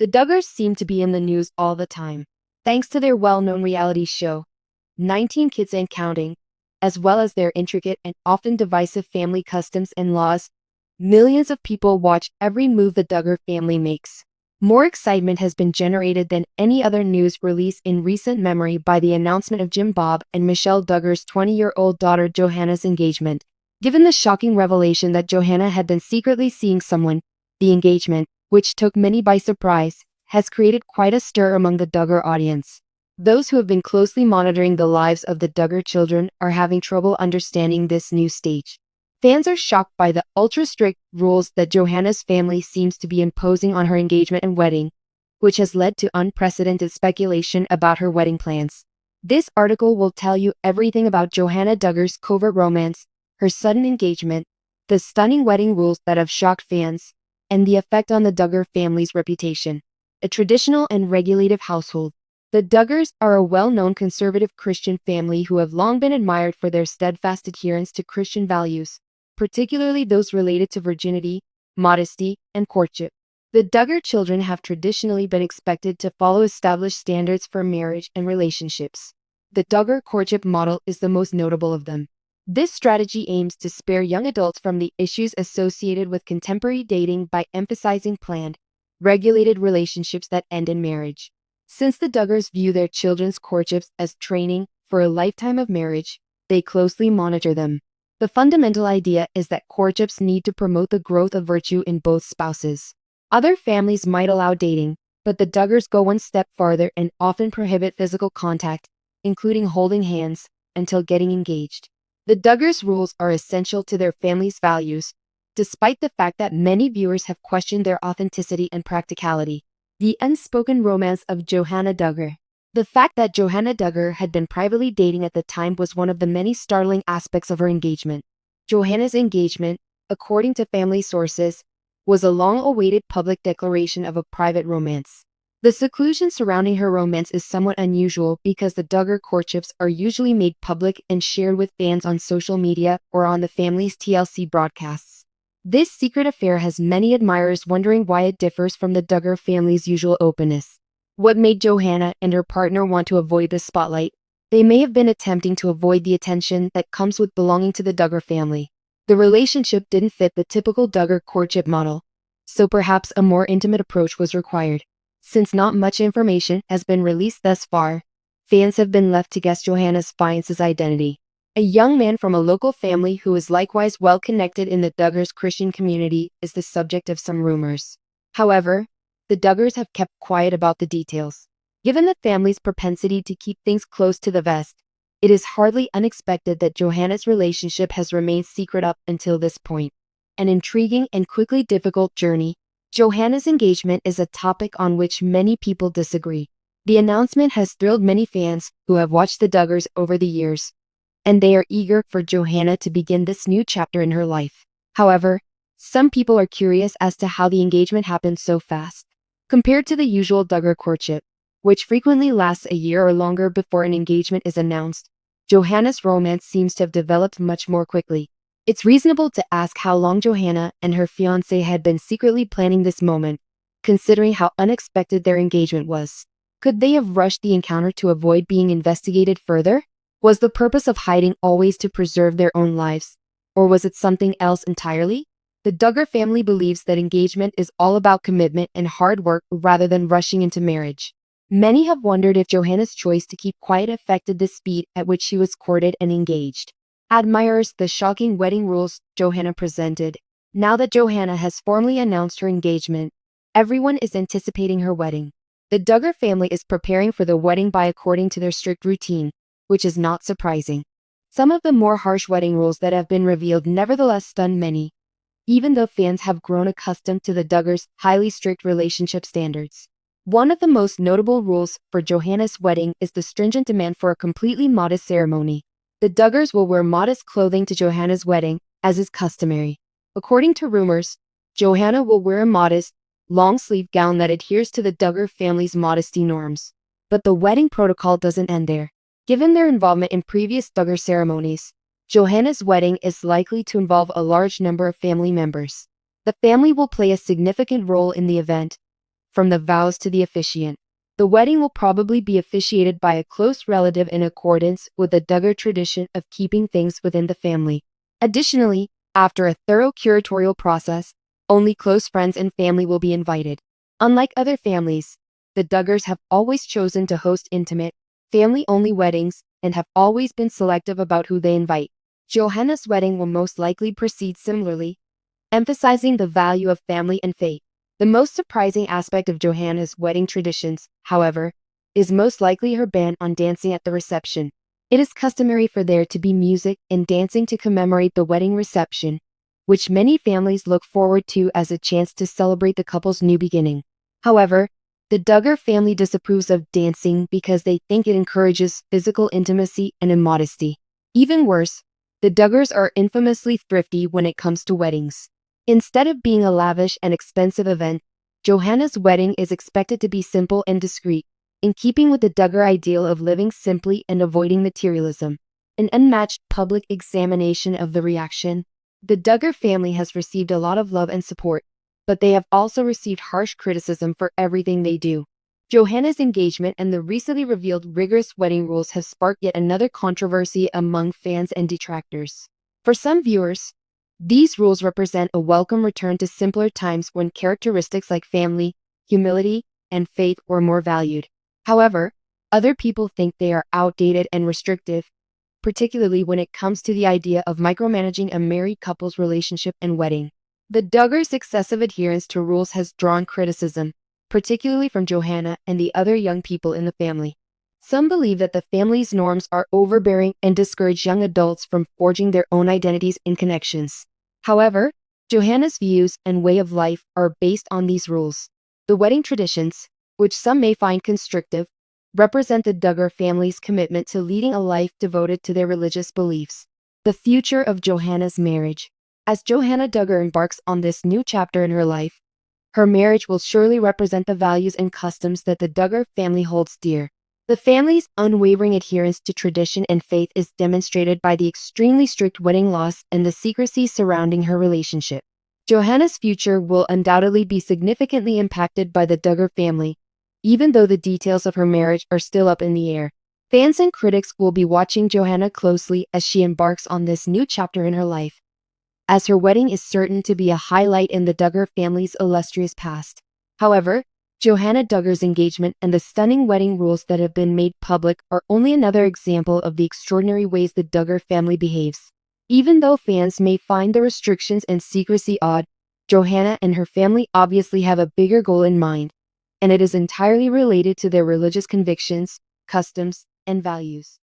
The Duggars seem to be in the news all the time, thanks to their well-known reality show, 19 Kids and Counting, as well as their intricate and often divisive family customs and laws. Millions of people watch every move the Duggar family makes. More excitement has been generated than any other news release in recent memory by the announcement of Jim Bob and Michelle Duggar's 20-year-old daughter Johannah's engagement. Given the shocking revelation that Johannah had been secretly seeing someone, the engagement, which took many by surprise, has created quite a stir among the Duggar audience. Those who have been closely monitoring the lives of the Duggar children are having trouble understanding this new stage. Fans are shocked by the ultra-strict rules that Johannah's family seems to be imposing on her engagement and wedding, which has led to unprecedented speculation about her wedding plans. This article will tell you everything about Johannah Duggar's covert romance, her sudden engagement, the stunning wedding rules that have shocked fans, and the effect on the Duggar family's reputation. A traditional and regulative household. The Duggars are a well-known conservative Christian family who have long been admired for their steadfast adherence to Christian values, particularly those related to virginity, modesty, and courtship. The Duggar children have traditionally been expected to follow established standards for marriage and relationships. The Duggar courtship model is the most notable of them. This strategy aims to spare young adults from the issues associated with contemporary dating by emphasizing planned, regulated relationships that end in marriage. Since the Duggars view their children's courtships as training for a lifetime of marriage, they closely monitor them. The fundamental idea is that courtships need to promote the growth of virtue in both spouses. Other families might allow dating, but the Duggars go one step farther and often prohibit physical contact, including holding hands, until getting engaged. The Duggars' rules are essential to their family's values, despite the fact that many viewers have questioned their authenticity and practicality. The unspoken romance of Johannah Duggar. The fact that Johannah Duggar had been privately dating at the time was one of the many startling aspects of her engagement. Johannah's engagement, according to family sources, was a long-awaited public declaration of a private romance. The seclusion surrounding her romance is somewhat unusual because the Duggar courtships are usually made public and shared with fans on social media or on the family's TLC broadcasts. This secret affair has many admirers wondering why it differs from the Duggar family's usual openness. What made Johannah and her partner want to avoid the spotlight? They may have been attempting to avoid the attention that comes with belonging to the Duggar family. The relationship didn't fit the typical Duggar courtship model, so perhaps a more intimate approach was required. Since not much information has been released thus far, fans have been left to guess Johannah's fiance's identity. A young man from a local family who is likewise well connected in the Duggars Christian community is the subject of some rumors. However, the Duggars have kept quiet about the details. Given the family's propensity to keep things close to the vest, it is hardly unexpected that Johannah's relationship has remained secret up until this point. An intriguing and quickly difficult journey. Johannah's engagement is a topic on which many people disagree. The announcement has thrilled many fans who have watched the Duggars over the years, and they are eager for Johannah to begin this new chapter in her life. However, some people are curious as to how the engagement happened so fast. Compared to the usual Duggar courtship, which frequently lasts a year or longer before an engagement is announced, Johannah's romance seems to have developed much more quickly. It's reasonable to ask how long Johannah and her fiancé had been secretly planning this moment, considering how unexpected their engagement was. Could they have rushed the encounter to avoid being investigated further? Was the purpose of hiding always to preserve their own lives, or was it something else entirely? The Duggar family believes that engagement is all about commitment and hard work rather than rushing into marriage. Many have wondered if Johannah's choice to keep quiet affected the speed at which she was courted and engaged. Admirers the shocking wedding rules Johannah presented. Now that Johannah has formally announced her engagement, everyone is anticipating her wedding. The Duggar family is preparing for the wedding according to their strict routine, which is not surprising. Some of the more harsh wedding rules that have been revealed nevertheless stun many, even though fans have grown accustomed to the Duggars' highly strict relationship standards. One of the most notable rules for Johannah's wedding is the stringent demand for a completely modest ceremony. The Duggars will wear modest clothing to Johannah's wedding, as is customary. According to rumors, Johannah will wear a modest, long-sleeved gown that adheres to the Duggar family's modesty norms. But the wedding protocol doesn't end there. Given their involvement in previous Duggar ceremonies, Johannah's wedding is likely to involve a large number of family members. The family will play a significant role in the event. from the vows to the officiant. The wedding will probably be officiated by a close relative in accordance with the Duggar tradition of keeping things within the family. Additionally, after a thorough curatorial process, only close friends and family will be invited. Unlike other families, the Duggars have always chosen to host intimate, family-only weddings and have always been selective about who they invite. Johannah's wedding will most likely proceed similarly, emphasizing the value of family and faith. The most surprising aspect of Johannah's wedding traditions, however, is most likely her ban on dancing at the reception. It is customary for there to be music and dancing to commemorate the wedding reception, which many families look forward to as a chance to celebrate the couple's new beginning. However, the Duggar family disapproves of dancing because they think it encourages physical intimacy and immodesty. Even worse, the Duggars are infamously thrifty when it comes to weddings. Instead of being a lavish and expensive event, Johannah's wedding is expected to be simple and discreet, in keeping with the Duggar ideal of living simply and avoiding materialism. An unmatched public examination of the reaction. The Duggar family has received a lot of love and support, but they have also received harsh criticism for everything they do. Johannah's engagement and the recently revealed rigorous wedding rules have sparked yet another controversy among fans and detractors. For some viewers, these rules represent a welcome return to simpler times when characteristics like family, humility, and faith were more valued. However, other people think they are outdated and restrictive, particularly when it comes to the idea of micromanaging a married couple's relationship and wedding. The Duggars' excessive adherence to rules has drawn criticism, particularly from Johannah and the other young people in the family. Some believe that the family's norms are overbearing and discourage young adults from forging their own identities and connections. However, Johannah's views and way of life are based on these rules. The wedding traditions, which some may find constrictive, represent the Duggar family's commitment to leading a life devoted to their religious beliefs. The future of Johannah's marriage. As Johannah Duggar embarks on this new chapter in her life, her marriage will surely represent the values and customs that the Duggar family holds dear. The family's unwavering adherence to tradition and faith is demonstrated by the extremely strict wedding laws and the secrecy surrounding her relationship. Johannah's future will undoubtedly be significantly impacted by the Duggar family, even though the details of her marriage are still up in the air. Fans and critics will be watching Johannah closely as she embarks on this new chapter in her life, as her wedding is certain to be a highlight in the Duggar family's illustrious past. However, Johannah Duggar's engagement and the stunning wedding rules that have been made public are only another example of the extraordinary ways the Duggar family behaves. Even though fans may find the restrictions and secrecy odd, Johannah and her family obviously have a bigger goal in mind, and it is entirely related to their religious convictions, customs, and values.